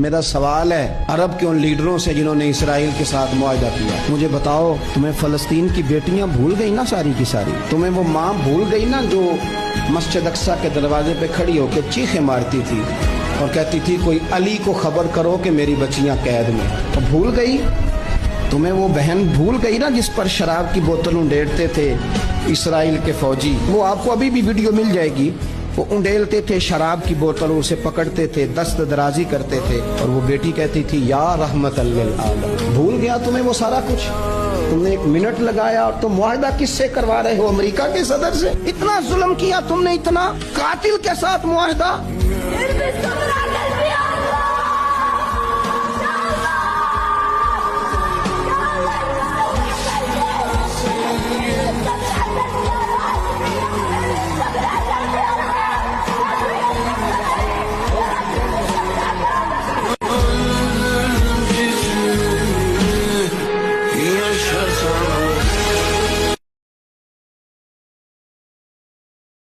मेरा सवाल है अरब के उन लीडरों से जिन्होंने इसराइल के साथ मुआहदा किया, मुझे बताओ तुम्हें फलस्तीन की बेटियां भूल गई ना सारी की सारी? तुम्हें वो माँ भूल गई ना जो मस्जिद अक्सा के दरवाजे पे खड़ी होकर चीखें मारती थी और कहती थी कोई अली को खबर करो कि मेरी बच्चियां कैद में? तो भूल गई? तुम्हें वो बहन भूल गई ना जिस पर शराब की बोतल उंडेलते थे इसराइल के फौजी? वो आपको अभी भी वीडियो मिल जाएगी। वो उंडेलते थे शराब की बोतल, उसे पकड़ते थे, दस्त दराजी करते थे और वो बेटी कहती थी या रहमत लिल आलम। भूल गया तुम्हें वो सारा कुछ? तुमने एक मिनट लगाया और तुम मुआहदा किससे करवा रहे हो? अमेरिका के सदर से? इतना जुल्म किया तुमने, इतना कातिल के साथ मुआहदा।